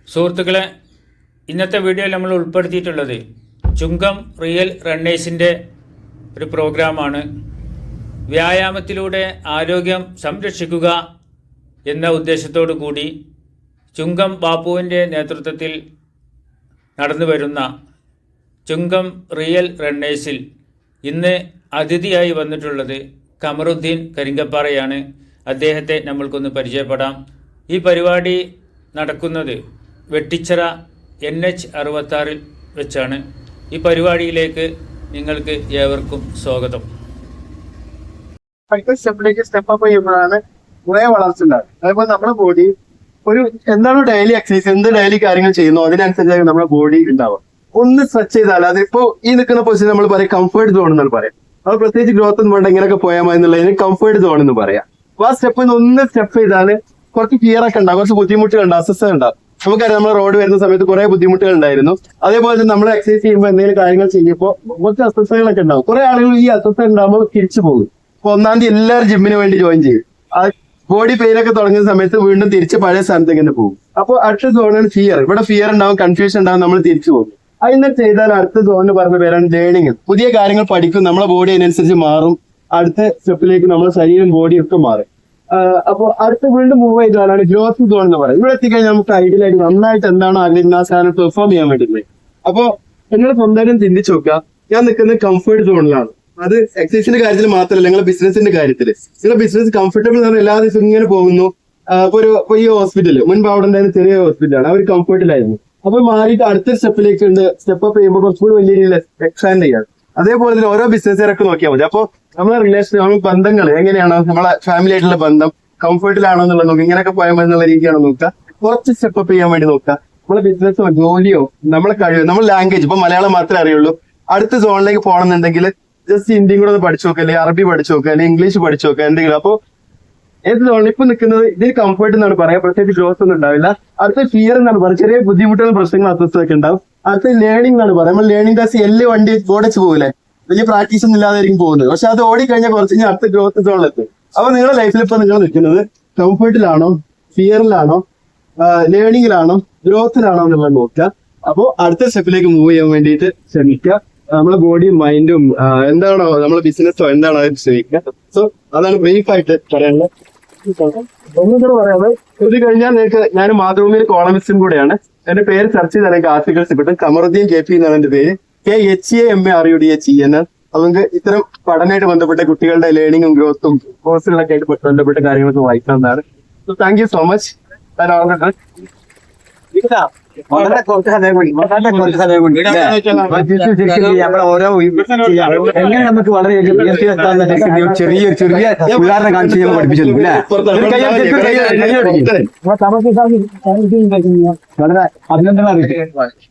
സുഹൃത്തുക്കളെ, ഇന്നത്തെ വീഡിയോയിൽ നമ്മൾ ഉൾപ്പെടുത്തിയിട്ടുള്ളത് ചുങ്കം റിയൽ റണ്ണേഴ്സിൻ്റെ ഒരു പ്രോഗ്രാമാണ്. വ്യായാമത്തിലൂടെ ആരോഗ്യം സംരക്ഷിക്കുക എന്ന ഉദ്ദേശത്തോടു കൂടി ചുങ്കം ബാപ്പുവിൻ്റെ നേതൃത്വത്തിൽ നടന്നു വരുന്ന ചുങ്കം റിയൽ റണ്ണേഴ്സിൽ ഇന്ന് അതിഥിയായി വന്നിട്ടുള്ളത് കമറുദ്ദീൻ കരിങ്കപ്പാറയാണ്. അദ്ദേഹത്തെ നമ്മൾക്കൊന്ന് പരിചയപ്പെടാം. ഈ പരിപാടി നടക്കുന്നത് വെട്ടിച്ചിറ NH66 വെച്ചാണ്. ഈ പരിപാടിയിലേക്ക് നിങ്ങൾക്ക് ഏവർക്കും സ്വാഗതം. അടുത്ത സ്റ്റെപ്പിലേക്ക് സ്റ്റെപ്പ് അപ്പ് ചെയ്യുമ്പോഴാണ് കുറെ വളർച്ച ഉണ്ടാകും. അതേപോലെ നമ്മുടെ ബോഡി ഒരു എന്താണ് ഡെയിലി എക്സസൈസ്, എന്ത് ഡെയിലി കാര്യങ്ങൾ ചെയ്യുന്നു അതിനനുസരിച്ചാണ് നമ്മുടെ ബോഡി ഉണ്ടാവുക. ഒന്ന് സ്ട്രെച്ച് ചെയ്താൽ അതിപ്പോ ഈ നിൽക്കുന്ന പൊസിഷൻ നമ്മൾ പറയും കംഫർട്ട് സോൺ എന്ന് പറയാം. അത് പ്രത്യേകിച്ച് ഗ്രോത്ത് ഒന്നും വേണ്ട, ഇങ്ങനെയൊക്കെ പോയാൽ മതി എന്നുള്ളതിന് കംഫർട്ട് സോൺ എന്ന് പറയാം. അപ്പൊ ആ സ്റ്റെപ്പിൽ ഒന്ന് സ്റ്റെപ്പ് ചെയ്താൽ കുറച്ച് ഫിയർ ഒക്കെ ഉണ്ടാവും, കുറച്ച് ബുദ്ധിമുട്ടുകൾ ഉണ്ടാവും, അസ്വസ്ഥത ഉണ്ടാവും. നമുക്കറിയാം നമ്മൾ റോഡ് വരുന്ന സമയത്ത് കുറെ ബുദ്ധിമുട്ടുകൾ ഉണ്ടായിരുന്നു. അതേപോലെ തന്നെ നമ്മൾ എക്സസൈസ് ചെയ്യുമ്പോൾ എന്തെങ്കിലും കാര്യങ്ങൾ ചെയ്യുമ്പോൾ കുറച്ച് അസ്വസ്ഥതകളൊക്കെ ഉണ്ടാവും. കുറെ ആളുകൾ ഈ അസ്വസ്ഥത ഉണ്ടാകുമ്പോൾ തിരിച്ചു പോകും. അപ്പൊ ഒന്നാം തീയതി എല്ലാവരും ജിമ്മിന് വേണ്ടി ജോയിൻ ചെയ്യും. ആ ബോഡി പെയിൻ ഒക്കെ തുടങ്ങുന്ന സമയത്ത് വീണ്ടും തിരിച്ച് പഴയ സ്ഥാനത്തേക്ക് തന്നെ പോകും. അപ്പോൾ അടുത്ത സോണാണ് ഫിയർ. ഇവിടെ ഫിയർ ഉണ്ടാവും, കൺഫ്യൂഷൻ ഉണ്ടാവും, നമ്മൾ തിരിച്ചു പോകും. അതിനെ ചെയ്താൽ അടുത്ത സോണിന് പറഞ്ഞ പേരാണ് ലേണിംഗ്. പുതിയ കാര്യങ്ങൾ പഠിക്കും, നമ്മളെ ബോഡി അതിനനുസരിച്ച് മാറും. അടുത്ത സ്റ്റെപ്പിലേക്ക് നമ്മുടെ ശരീരം ബോഡിയും ഒക്കെ മാറും. അപ്പോൾ അടുത്ത് വീണ്ടും മൂവ് ചെയ്താലാണ് ഗ്രോത്ത് സോൺ എന്ന് പറയുന്നത്. ഇവിടെ എത്തിക്കഴിഞ്ഞാൽ നമുക്ക് ഐഡിയലായിട്ട് നന്നായിട്ട് എന്താണ് ആഗ്രഹിക്കുന്ന ആ സാധനം പെർഫോം ചെയ്യാൻ വേണ്ടിയിട്ട്. അപ്പോൾ നിങ്ങൾ സ്വന്തമായിട്ടും ചിന്തിച്ചു നോക്കുക, ഞാൻ നിൽക്കുന്നത് കംഫർട്ട് സോണിലാണ്. അത് എക്സസൈസിന്റെ കാര്യത്തിൽ മാത്രമല്ല, നിങ്ങളുടെ ബിസിനസിന്റെ കാര്യത്തിൽ. നിങ്ങളുടെ ബിസിനസ് കംഫർട്ടബിൾ എന്ന് പറഞ്ഞാൽ എല്ലാ ദിവസവും ഇങ്ങനെ പോകുന്നു. ഇപ്പൊ ഈ ഹോസ്പിറ്റല് മുൻപ് അവിടെ ഉണ്ടായിരുന്ന ചെറിയ ഹോസ്പിറ്റലാണ്, അവർ കംഫർട്ടിലായിരുന്നു. അപ്പൊ മാറിയിട്ട് അടുത്ത സ്റ്റെപ്പിലേക്ക് ഉണ്ട്. സ്റ്റെപ്പ് അപ്പ് ചെയ്യുമ്പോൾ കുറച്ചുകൂടി വലിയ രീതിയിൽ എക്സ്പാൻഡ് ചെയ്യാം. അതേപോലെ തന്നെ ഓരോ ബിസിനസ്സുകാരൊക്കെ നോക്കിയാൽ മതി. അപ്പോൾ നമ്മളെ റിലേഷൻ, നമ്മുടെ ബന്ധങ്ങൾ എങ്ങനെയാണോ, നമ്മളെ ഫാമിലി ആയിട്ടുള്ള ബന്ധം കംഫർട്ടിലാണോ എന്നുള്ളത് നോക്കുക. ഇങ്ങനെയൊക്കെ പോയാൽ മതി എന്നുള്ള രീതിയാണ് നോക്കുക. കുറച്ച് സ്റ്റെപ്പ് അപ്പ് ചെയ്യാൻ വേണ്ടി നോക്കുക. നമ്മളെ ബിസിനസ്സോ ജോലിയോ നമ്മളെ കഴിവോ, നമ്മൾ ലാംഗ്വേജ് ഇപ്പൊ മലയാളം മാത്രമേ അറിയുള്ളൂ. അടുത്ത സോണിലേക്ക് പോകണമെന്നുണ്ടെങ്കിൽ ജസ്റ്റ് ഹിന്ദിയും കൂടെ ഒന്ന് പഠിച്ചു നോക്കുക, അല്ലെങ്കിൽ അറബി പഠിച്ചു നോക്കുക, അല്ലെങ്കിൽ ഇംഗ്ലീഷ് പഠിച്ചു നോക്കുക, എന്തെങ്കിലും. അപ്പോൾ ഏത് സോണിൽ ഇപ്പൊ നിൽക്കുന്നത് ഇതിൽ കംഫർട്ട് എന്നാണ് പറയാം. പ്രത്യേകിച്ച് ഗ്രോത്ത് ഒന്നും ഉണ്ടാവില്ല. അടുത്ത ഫിയർ എന്നാണ് പറയുക, ചെറിയ ബുദ്ധിമുട്ടുകൾ, പ്രശ്നങ്ങൾ, അസ്വസ്ഥതൊക്കെ ഉണ്ടാവും. അടുത്ത ലേണിംഗ് എന്നാണ് പറയാം. നമ്മൾ ലേണിംഗ് ക്ലാസ് വണ്ടി ഓടിച്ച് പോകില്ലേ, വലിയ പ്രാക്ടീസ് ഒന്നും ഇല്ലാതായിരിക്കും പോകുന്നത്. പക്ഷെ അത് ഓടിക്കഴിഞ്ഞാൽ കുറച്ച് കഴിഞ്ഞാൽ അടുത്ത ഗ്രോത്ത് സോണിലെത്തും. അപ്പൊ നിങ്ങളുടെ ലൈഫിൽ ഇപ്പൊ നിങ്ങൾ നിൽക്കുന്നത് കംഫർട്ടിലാണോ, ഫിയറിലാണോ, ലേണിംഗിലാണോ, ഗ്രോത്തിലാണോ എന്നുള്ളത് നോക്കുക. അപ്പോൾ അടുത്ത സ്റ്റെപ്പിലേക്ക് മൂവ് ചെയ്യാൻ വേണ്ടിയിട്ട് ശ്രമിക്കുക. നമ്മളെ ബോഡിയും മൈൻഡും എന്താണോ നമ്മളെ ബിസിനസ്സോ എന്താണോ അത് ശ്രമിക്കുക. സോ അതാണ് ബ്രീഫായിട്ട് പറയാനുള്ളത്. ഒന്നുകൂടെ പറയാതെ ഇത് കഴിഞ്ഞാൽ നിങ്ങൾക്ക് ഞാൻ മാതൃഭൂമിയിൽ കോളമിസ്റ്റും കൂടെയാണ്. എന്റെ പേര് സെർച്ച് ചെയ്താൽ എനിക്ക് ആർട്ടിക്കിൾസ് കിട്ടും. കമറുദ്ദീൻ KP എന്നാണ് എന്റെ പേര്. KHAMARUDHEN. നമുക്ക് ഇത്തരം പഠനമായിട്ട് ബന്ധപ്പെട്ട കുട്ടികളുടെ ലേണിംഗും ഗ്രോത്തും കോഴ്സുകളൊക്കെ ആയിട്ട് ബന്ധപ്പെട്ട കാര്യങ്ങളൊക്കെ വായിക്കാവുന്നതാണ്. So thank you so much. വളരെ കുറച്ച് സമയം കൂടി നമ്മളെ ഓരോ എങ്ങനെ നമുക്ക് വളരെ ചെറിയ ഉദാഹരണം കാണിച്ച് ഞങ്ങൾ പഠിപ്പിച്ചു. വളരെ അഭിനന്ദനം അറിയിച്ചു.